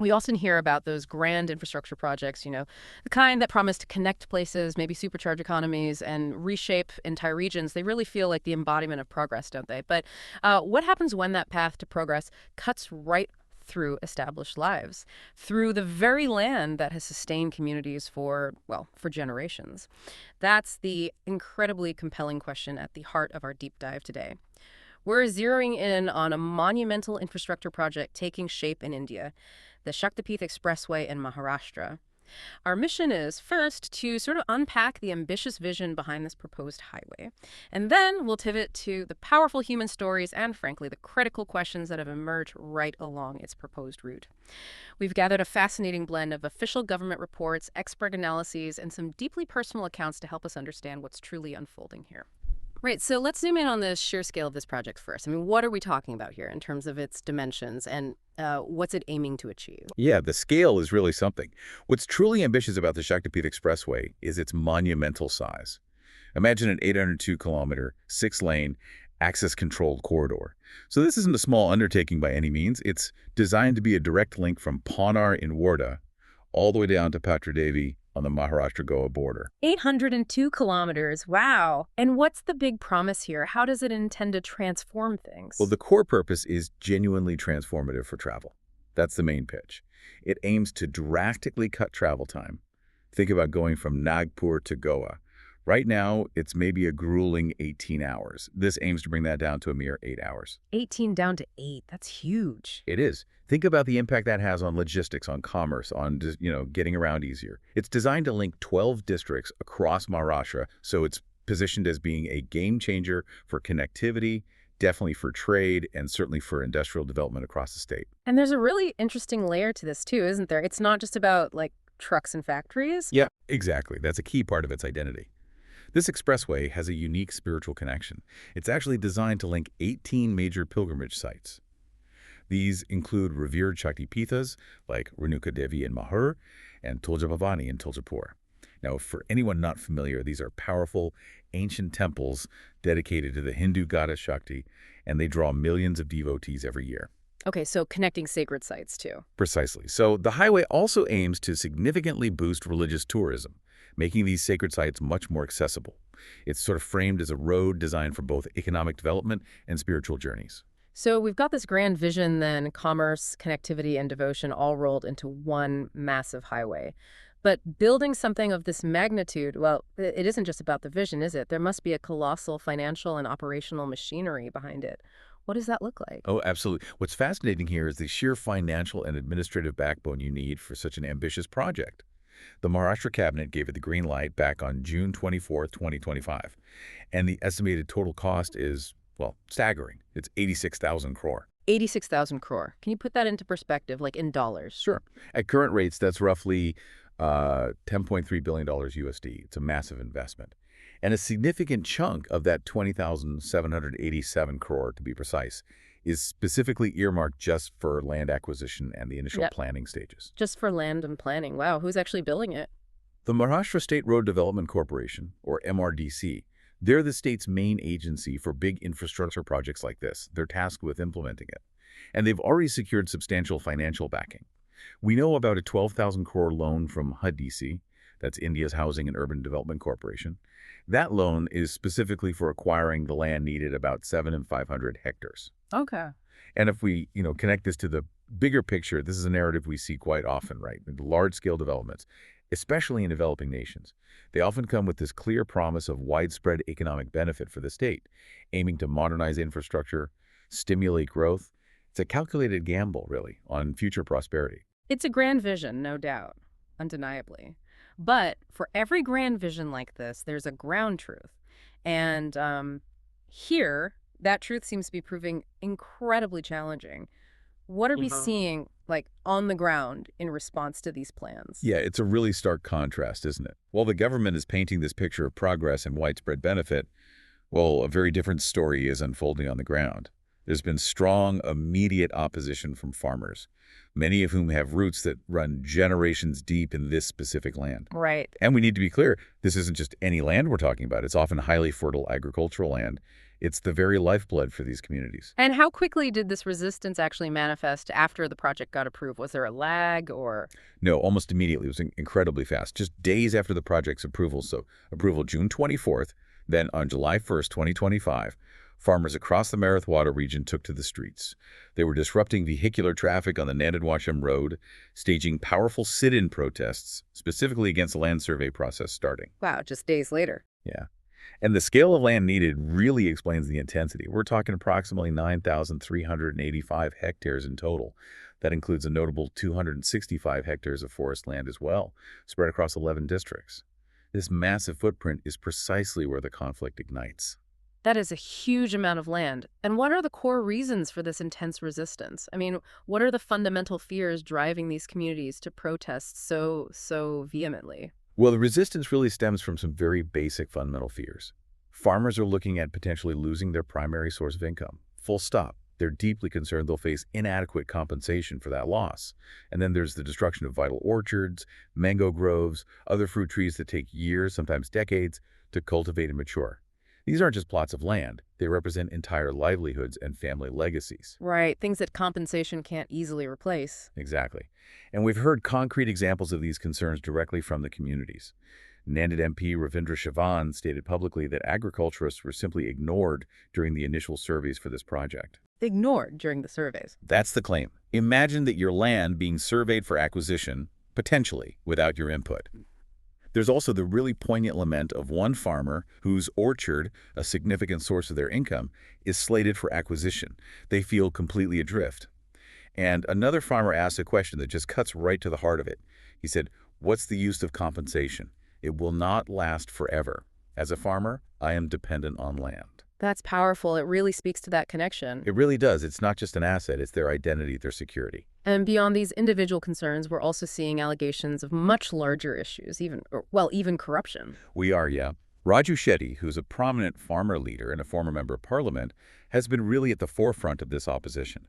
We often hear about those grand infrastructure projects, the kind that promise to connect places, maybe supercharge economies, and reshape entire regions. They really feel like the embodiment of progress, don't they? But what happens when that path to progress cuts right through established lives, through the very land that has sustained communities for, well, for generations? That's the incredibly compelling question at the heart of our deep dive today. We're zeroing in on a monumental infrastructure project taking shape in India, the Shaktipeeth Expressway in Maharashtra. Our mission is first to sort of unpack the ambitious vision behind this proposed highway. And then we'll pivot to the powerful human stories and, frankly, the critical questions that have emerged right along its proposed route. We've gathered a fascinating blend of official government reports, expert analyses, and some deeply personal accounts to help us understand what's truly unfolding here. Right, so let's zoom in on the sheer scale of this project first. I mean, what are we talking about here in terms of its dimensions and what's it aiming to achieve? Yeah, the scale is really something. What's truly ambitious about the Shaktipeeth Expressway is its monumental size. Imagine an 802-kilometer, 6-lane, access-controlled corridor. So this isn't a small undertaking by any means. It's designed to be a direct link from Panar in Wardha all the way down to Patradevi on the Maharashtra-Goa border. 802 kilometers, wow. And what's the big promise here? How does it intend to transform things? Well, the core purpose is genuinely transformative for travel. That's the main pitch. It aims to drastically cut travel time. Think about going from Nagpur to Goa. Right now, it's maybe a grueling 18 hours. This aims to bring that down to a mere 8 hours. 18 down to 8, that's huge. It is. Think about the impact that has on logistics, on commerce, on getting around easier. It's designed to link 12 districts across Maharashtra, so it's positioned as being a game changer for connectivity, definitely for trade, and certainly for industrial development across the state. And there's a really interesting layer to this too, isn't there? It's not just about trucks and factories. Yeah, exactly. That's a key part of its identity. This expressway has a unique spiritual connection. It's actually designed to link 18 major pilgrimage sites. These include revered Shaktipeethas like Renuka Devi in Mahur and Tulja Bhavani in Tuljapur. Now, for anyone not familiar, these are powerful, ancient temples dedicated to the Hindu goddess Shakti, and they draw millions of devotees every year. Okay, so connecting sacred sites too. Precisely. So the highway also aims to significantly boost religious tourism, making these sacred sites much more accessible. It's sort of framed as a road designed for both economic development and spiritual journeys. So we've got this grand vision then, commerce, connectivity, and devotion all rolled into one massive highway. But building something of this magnitude, well, it isn't just about the vision, is it? There must be a colossal financial and operational machinery behind it. What does that look like? Oh, absolutely. What's fascinating here is the sheer financial and administrative backbone you need for such an ambitious project. The Maharashtra cabinet gave it the green light back on June 24, 2025. And the estimated total cost is, well, staggering. It's 86,000 crore. 86,000 crore. Can you put that into perspective, like in dollars? Sure. At current rates, that's roughly $10.3 billion USD. It's a massive investment. And a significant chunk of that 20,787 crore, to be precise, is specifically earmarked just for land acquisition and the initial planning stages. Just for land and planning. Wow, who's actually building it? The Maharashtra State Road Development Corporation, or MRDC, they're the state's main agency for big infrastructure projects like this. They're tasked with implementing it. And they've already secured substantial financial backing. We know about a 12,000 crore loan from HUD-DC, that's India's Housing and Urban Development Corporation. That loan is specifically for acquiring the land needed, about 7,500 hectares. Okay. And if we, connect this to the bigger picture, this is a narrative we see quite often, right? Large-scale developments, especially in developing nations. They often come with this clear promise of widespread economic benefit for the state, aiming to modernize infrastructure, stimulate growth. It's a calculated gamble, really, on future prosperity. It's a grand vision, no doubt, undeniably. But for every grand vision like this, there's a ground truth. And here, that truth seems to be proving incredibly challenging. What are we seeing, on the ground in response to these plans? Yeah, it's a really stark contrast, isn't it? While the government is painting this picture of progress and widespread benefit, well, a very different story is unfolding on the ground. There's been strong, immediate opposition from farmers, many of whom have roots that run generations deep in this specific land. Right. And we need to be clear, this isn't just any land we're talking about. It's often highly fertile agricultural land. It's the very lifeblood for these communities. And how quickly did this resistance actually manifest after the project got approved? Was there a lag or? No, almost immediately. It was incredibly fast, just days after the project's approval. So approval June 24th, then on July 1st, 2025, farmers across the Marathwada region took to the streets. They were disrupting vehicular traffic on the Nanded-Washam Road, staging powerful sit-in protests, specifically against the land survey process starting. Wow, just days later. Yeah. And the scale of land needed really explains the intensity. We're talking approximately 9,385 hectares in total. That includes a notable 265 hectares of forest land as well, spread across 11 districts. This massive footprint is precisely where the conflict ignites. That is a huge amount of land. And what are the core reasons for this intense resistance? I mean, what are the fundamental fears driving these communities to protest so vehemently? Well, the resistance really stems from some very basic fundamental fears. Farmers are looking at potentially losing their primary source of income. Full stop. They're deeply concerned they'll face inadequate compensation for that loss. And then there's the destruction of vital orchards, mango groves, other fruit trees that take years, sometimes decades, to cultivate and mature. These aren't just plots of land. They represent entire livelihoods and family legacies. Right, things that compensation can't easily replace. Exactly. And we've heard concrete examples of these concerns directly from the communities. Nanded MP Devendra Fadnavis stated publicly that agriculturists were simply ignored during the initial surveys for this project. Ignored during the surveys. That's the claim. Imagine that your land being surveyed for acquisition, potentially, without your input. There's also the really poignant lament of one farmer whose orchard, a significant source of their income, is slated for acquisition. They feel completely adrift. And another farmer asks a question that just cuts right to the heart of it. He said, "What's the use of compensation? It will not last forever. As a farmer, I am dependent on land." That's powerful. It really speaks to that connection. It really does. It's not just an asset. It's their identity, their security. And beyond these individual concerns, we're also seeing allegations of much larger issues, even corruption. We are, yeah. Raju Shetty, who's a prominent farmer leader and a former member of parliament, has been really at the forefront of this opposition.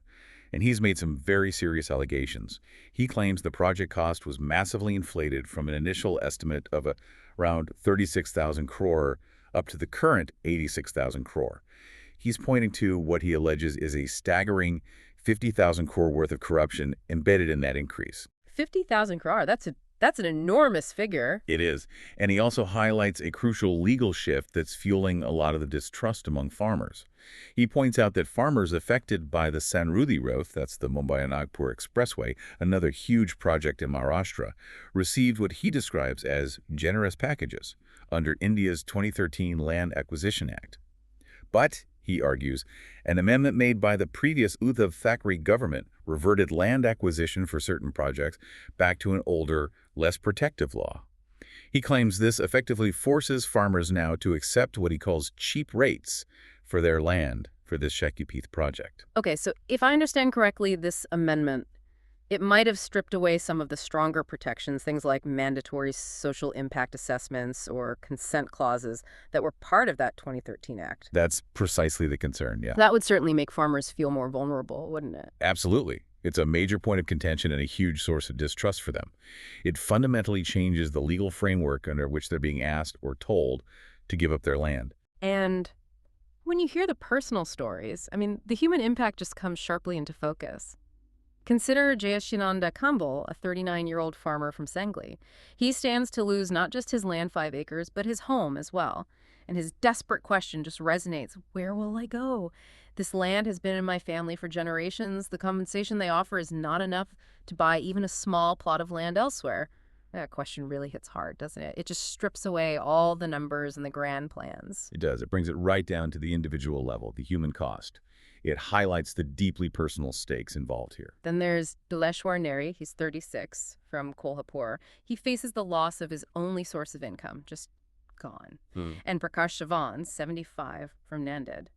And he's made some very serious allegations. He claims the project cost was massively inflated from an initial estimate of around 36,000 crore up to the current 86,000 crore. He's pointing to what he alleges is a staggering 50,000 crore worth of corruption embedded in that increase. 50,000 crore, that's an enormous figure. It is. And he also highlights a crucial legal shift that's fueling a lot of the distrust among farmers. He points out that farmers affected by the Samruddhi Road, that's the Mumbai-Nagpur Expressway, another huge project in Maharashtra, received what he describes as generous packages under India's 2013 Land Acquisition Act. But, he argues, an amendment made by the previous Uddhav Thackeray government reverted land acquisition for certain projects back to an older, less protective law. He claims this effectively forces farmers now to accept what he calls cheap rates for their land for this Shaktipeeth project. Okay, so if I understand correctly, this amendment, it might have stripped away some of the stronger protections, things like mandatory social impact assessments or consent clauses that were part of that 2013 Act. That's precisely the concern, yeah. That would certainly make farmers feel more vulnerable, wouldn't it? Absolutely. It's a major point of contention and a huge source of distrust for them. It fundamentally changes the legal framework under which they're being asked or told to give up their land. And when you hear the personal stories, I mean, the human impact just comes sharply into focus. Consider Jayashinanda Kambal, a 39-year-old farmer from Sangli. He stands to lose not just his land 5 acres, but his home as well. And his desperate question just resonates. Where will I go? This land has been in my family for generations. The compensation they offer is not enough to buy even a small plot of land elsewhere. That question really hits hard, doesn't it? It just strips away all the numbers and the grand plans. It does. It brings it right down to the individual level, the human cost. It highlights the deeply personal stakes involved here. Then there's Dileshwar Neri. He's 36, from Kolhapur. He faces the loss of his only source of income, just gone. And Prakash Chavan, 75, from Nanded.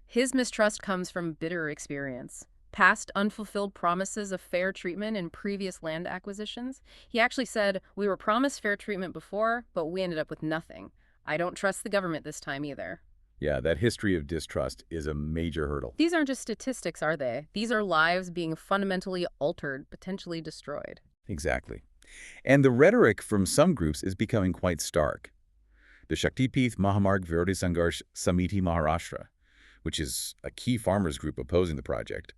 His mistrust comes from bitter experience. Past unfulfilled promises of fair treatment in previous land acquisitions. He actually said, "We were promised fair treatment before, but we ended up with nothing. I don't trust the government this time either." Yeah, that history of distrust is a major hurdle. These aren't just statistics, are they? These are lives being fundamentally altered, potentially destroyed. Exactly. And the rhetoric from some groups is becoming quite stark. The Shaktipeeth Mahamarg Virodi Sangharsh Samiti Maharashtra, which is a key farmers group opposing the project,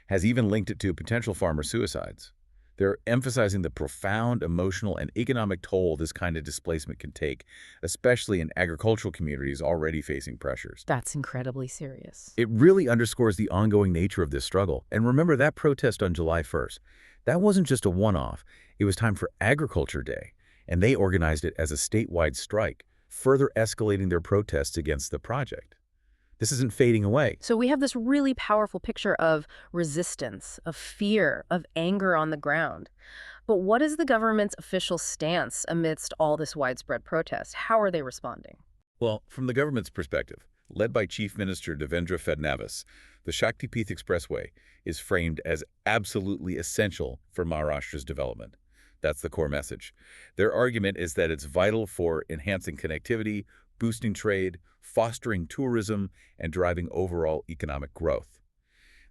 has even linked it to potential farmer suicides. They're emphasizing the profound emotional and economic toll this kind of displacement can take, especially in agricultural communities already facing pressures. That's incredibly serious. It really underscores the ongoing nature of this struggle. And remember that protest on July 1st. That wasn't just a one-off. It was time for Agriculture Day, and they organized it as a statewide strike, further escalating their protests against the project. This isn't fading away. So we have this really powerful picture of resistance, of fear, of anger on the ground. But what is the government's official stance amidst all this widespread protest? How are they responding? Well, from the government's perspective, led by Chief Minister Devendra Fadnavis, the Shaktipeeth Expressway is framed as absolutely essential for Maharashtra's development. That's the core message. Their argument is that it's vital for enhancing connectivity, boosting trade, fostering tourism, and driving overall economic growth.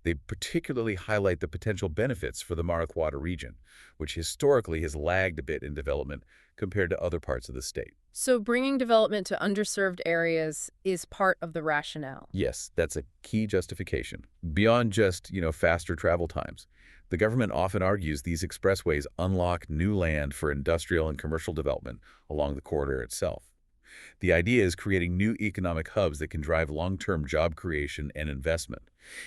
They particularly highlight the potential benefits for the Marathwada region, which historically has lagged a bit in development compared to other parts of the state. So bringing development to underserved areas is part of the rationale. Yes, that's a key justification. Beyond just, faster travel times, the government often argues these expressways unlock new land for industrial and commercial development along the corridor itself. The idea is creating new economic hubs that can drive long-term job creation and investment.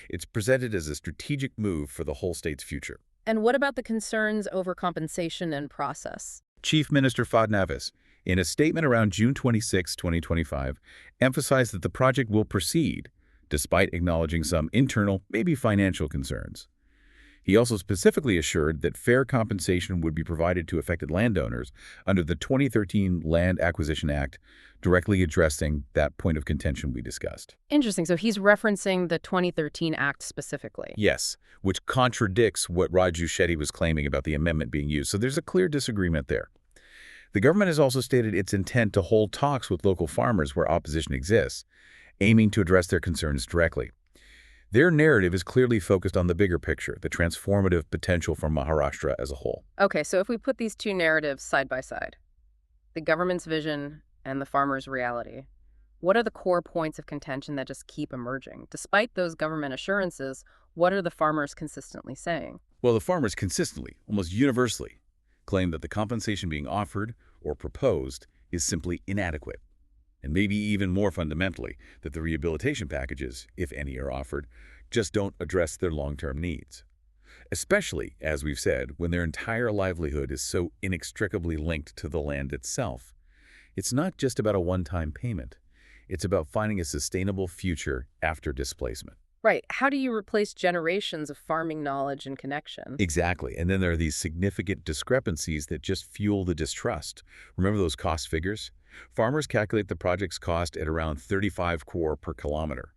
It's presented as a strategic move for the whole state's future. And what about the concerns over compensation and process? Chief Minister Fadnavis, in a statement around June 26, 2025, emphasized that the project will proceed, despite acknowledging some internal, maybe financial concerns. He also specifically assured that fair compensation would be provided to affected landowners under the 2013 Land Acquisition Act, directly addressing that point of contention we discussed. Interesting. So he's referencing the 2013 Act specifically. Yes, which contradicts what Raju Shetty was claiming about the amendment being used. So there's a clear disagreement there. The government has also stated its intent to hold talks with local farmers where opposition exists, aiming to address their concerns directly. Their narrative is clearly focused on the bigger picture, the transformative potential for Maharashtra as a whole. Okay, so if we put these two narratives side by side, the government's vision and the farmer's reality, what are the core points of contention that just keep emerging? Despite those government assurances, what are the farmers consistently saying? Well, the farmers consistently, almost universally, claim that the compensation being offered or proposed is simply inadequate. And maybe even more fundamentally, that the rehabilitation packages, if any are offered, just don't address their long-term needs. Especially, as we've said, when their entire livelihood is so inextricably linked to the land itself. It's not just about a one-time payment. It's about finding a sustainable future after displacement. Right. How do you replace generations of farming knowledge and connection? Exactly. And then there are these significant discrepancies that just fuel the distrust. Remember those cost figures? Farmers calculate the project's cost at around 35 crore per kilometer,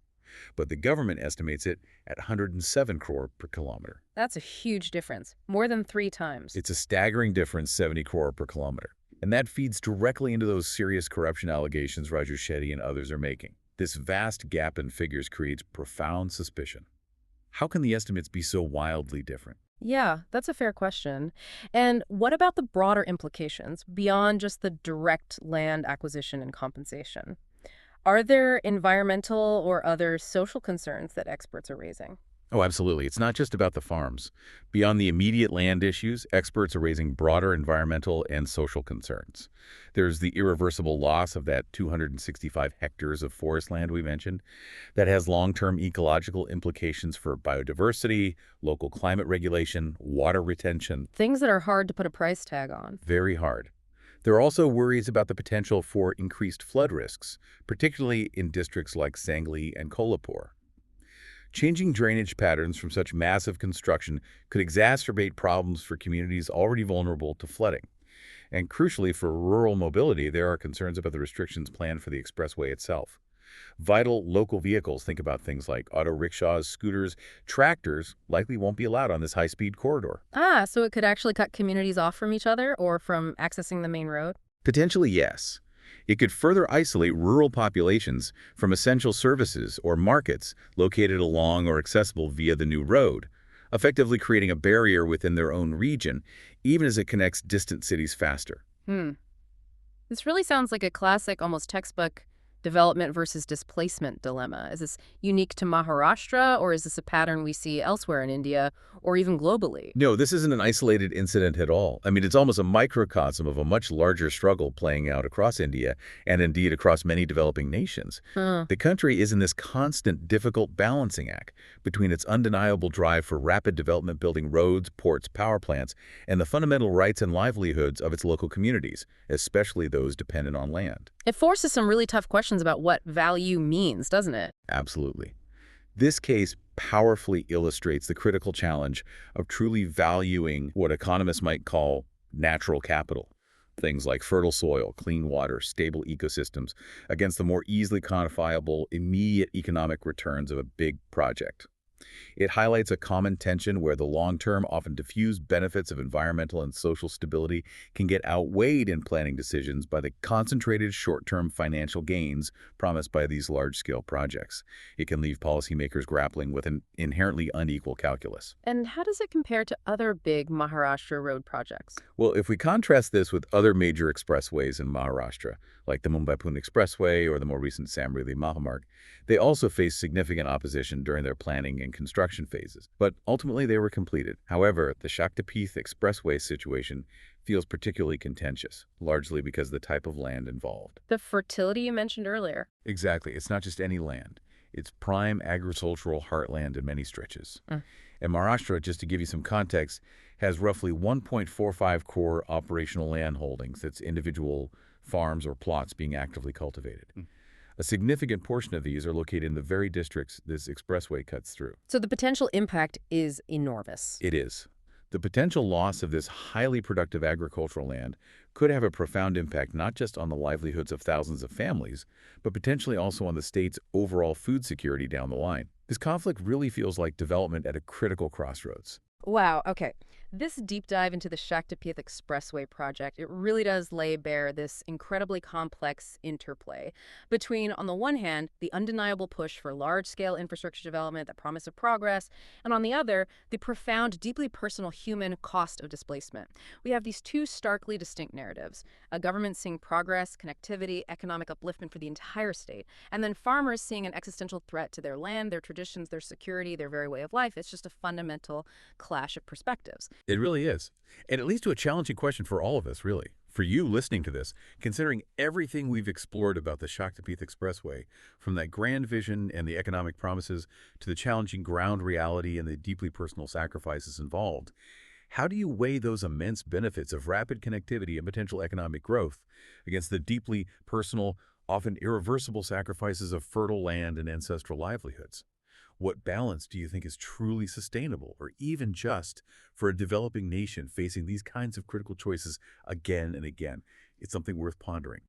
but the government estimates it at 107 crore per kilometer. That's a huge difference, more than 3 times. It's a staggering difference, 70 crore per kilometer. And that feeds directly into those serious corruption allegations Raju Shetty and others are making. This vast gap in figures creates profound suspicion. How can the estimates be so wildly different? Yeah, that's a fair question. And what about the broader implications beyond just the direct land acquisition and compensation? Are there environmental or other social concerns that experts are raising? Oh, absolutely. It's not just about the farms. Beyond the immediate land issues, experts are raising broader environmental and social concerns. There's the irreversible loss of that 265 hectares of forest land we mentioned that has long-term ecological implications for biodiversity, local climate regulation, water retention. Things that are hard to put a price tag on. Very hard. There are also worries about the potential for increased flood risks, particularly in districts like Sangli and Kolhapur. Changing drainage patterns from such massive construction could exacerbate problems for communities already vulnerable to flooding. And crucially, for rural mobility, there are concerns about the restrictions planned for the expressway itself. Vital local vehicles, think about things like auto rickshaws, scooters, tractors, likely won't be allowed on this high-speed corridor. Ah, so it could actually cut communities off from each other or from accessing the main road? Potentially, yes. It could further isolate rural populations from essential services or markets located along or accessible via the new road, effectively creating a barrier within their own region, even as it connects distant cities faster. This really sounds like a classic, almost textbook development versus displacement dilemma. Is this unique to Maharashtra, or is this a pattern we see elsewhere in India or even globally? No, this isn't an isolated incident at all. I mean, it's almost a microcosm of a much larger struggle playing out across India and indeed across many developing nations. Huh. The country is in this constant, difficult balancing act between its undeniable drive for rapid development building roads, ports, power plants, and the fundamental rights and livelihoods of its local communities, especially those dependent on land. It forces some really tough questions about what value means, doesn't it? Absolutely. This case powerfully illustrates the critical challenge of truly valuing what economists might call natural capital, things like fertile soil, clean water, stable ecosystems, against the more easily quantifiable, immediate economic returns of a big project. It highlights a common tension where the long-term, often diffuse benefits of environmental and social stability can get outweighed in planning decisions by the concentrated short-term financial gains promised by these large-scale projects. It can leave policymakers grappling with an inherently unequal calculus. And how does it compare to other big Maharashtra road projects? Well, if we contrast this with other major expressways in Maharashtra, like the Mumbai-Pune Expressway or the more recent Samruddhi-Mahamarg, they also faced significant opposition during their planning and construction phases. But ultimately, they were completed. However, the Shaktipeeth Expressway situation feels particularly contentious, largely because of the type of land involved. The fertility you mentioned earlier. Exactly. It's not just any land. It's prime agricultural heartland in many stretches. And Maharashtra, just to give you some context, has roughly 1.45 crore operational land holdings. That's individual farms or plots being actively cultivated. A significant portion of these are located in the very districts this expressway cuts through. So the potential impact is enormous. It is. The potential loss of this highly productive agricultural land could have a profound impact not just on the livelihoods of thousands of families, but potentially also on the state's overall food security down the line. This conflict really feels like development at a critical crossroads. Wow, okay. This deep dive into the Shaktipeeth Expressway project, it really does lay bare this incredibly complex interplay between, on the one hand, the undeniable push for large-scale infrastructure development, the promise of progress, and on the other, the profound, deeply personal human cost of displacement. We have these two starkly distinct narratives, a government seeing progress, connectivity, economic upliftment for the entire state, and then farmers seeing an existential threat to their land, their traditions, their security, their very way of life. It's just a fundamental clash of perspectives. It really is. And it leads to a challenging question for all of us, really. For you listening to this, considering everything we've explored about the Shaktipeeth Expressway, from that grand vision and the economic promises to the challenging ground reality and the deeply personal sacrifices involved, how do you weigh those immense benefits of rapid connectivity and potential economic growth against the deeply personal, often irreversible sacrifices of fertile land and ancestral livelihoods? What balance do you think is truly sustainable or even just for a developing nation facing these kinds of critical choices again and again? It's something worth pondering.